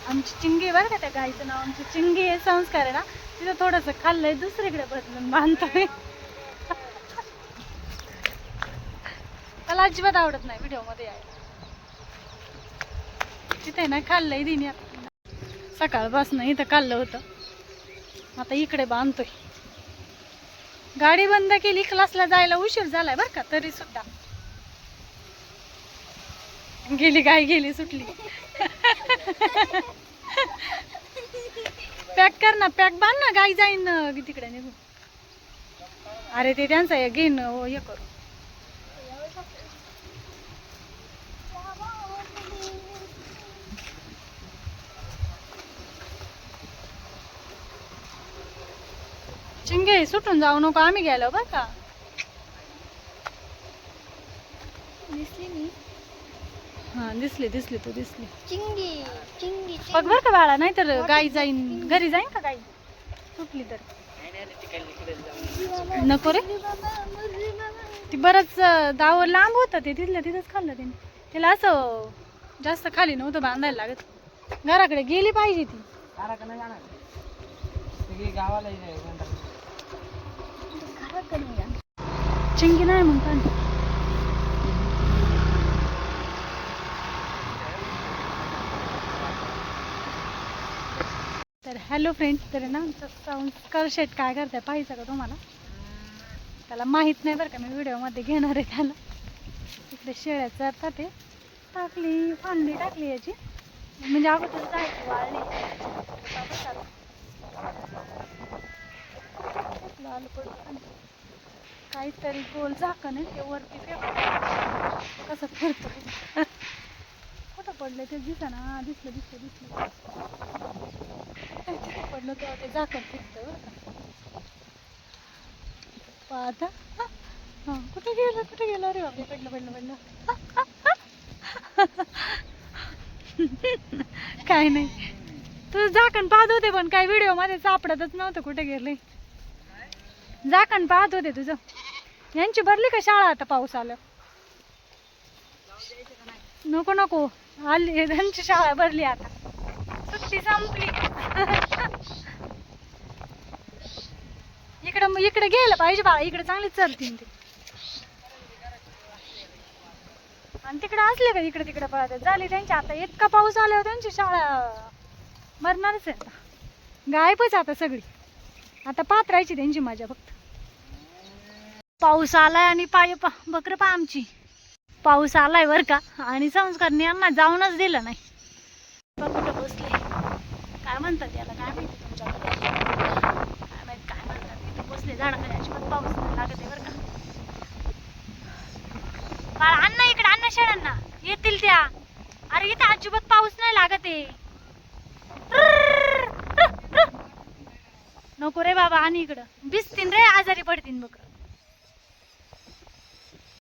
आमची चिंगी बरं का, त्या गाईचं नाव आमची चिंगी हे संस्कार आहे ना, तिथं थोडंसं खाल्लंय दुसरीकडे बदलून बांधतोय. मला अजिबात आवडत नाही व्हिडिओ मध्ये यायला. तिथे ना खाल्लंय दिनी, सकाळपासून इथं खाल्लं होतं, आता इकडे बांधतोय. गाडी बंद केली, क्लासला जायला उशीर झालाय बरं का, तरी सुद्धा गेली गाय, गेली सुटली. पॅक कर ना, पॅक बांध ना, गाई जाईन तिकडे निघून. अरे ते त्यांचा घेईन हे करू. चिंगे सुटून जाऊ नको, आम्ही गेलो बरं का. दिसली मी. हा दिसली दिसली, तू दिसली. चिंगी चिंगी बघ बरं का बाळा, नाहीतर गाई जाईन, घरी जाईन का गाई सुटली तर. नको रे, ती बरंच दाव लांब होतं, ते तिथल्या तिथंच खाल्लं त्याने. त्याला असं जास्त खाली नव्हतं बांधायला लागत, घराकडे गेली पाहिजे ती. चिंगी नाही म्हणता. तर हॅलो फ्रेंड्स, तर ना आमचं संस्कार शेट काय करताय पाहायचं का तुम्हाला? त्याला माहीत नाही बरं का, मी व्हिडिओमध्ये घेणार आहे त्याला. इकडे शेळ्या चरतात, ते टाकली फांदी टाकली याची, म्हणजे अगोदर जायची वाळली. काहीतरी गोल झाकण आहे, ते वरती फेकून कसं फिरतो. कुठं पडलं ते दिसेना. दिसलं दिसलं दिसलं पडलं तेव्हा ते झाकण फिरतं बरं का. पाहता हां, कुठे गेलं रे बापरे, पडलं. काय नाही, तुझं झाकण पाहत होते, पण काय व्हिडिओ मध्ये सापडतच नव्हतं कुठे गेले. झाकण पाहत होते तुझं. यांची भरली का शाळा आता पाऊस आला? नको नको, आली त्यांची शाळा भरली आता, सुट्टी संपली. इकडे गेलं पाहिजे बाळा, इकडे चांगली चलतील ते. आणि तिकडे असले का इकडे तिकडे पळत झाली त्यांची. आता इतका पाऊस आल्यावर त्यांची शाळा मरणारच आहे आता, गायबच आता सगळी. आता पात्रायची त्यांची मजा फक्त. पाऊस आलाय आणि बकर पा आमची. पाऊस आलाय बर का, आणि संस्कारने यांना जाऊनच दिलं नाही. कुठं बसले, काय म्हणतात याला, काय माहिती तुमच्याकडे, काय माहित काय म्हणतात. तिथे बसले झाडाखाली, अजिबात पाऊस नाही लागत आहे बरं का. बाळा अण्णा इकडे, अण्णा शेळ्यांना येतील त्या. अरे इथं अजिबात पाऊस नाही लागत आहे. नको रे बाबा, आणि इकडं भिजतीन रे, आजारी पडतीन बघ.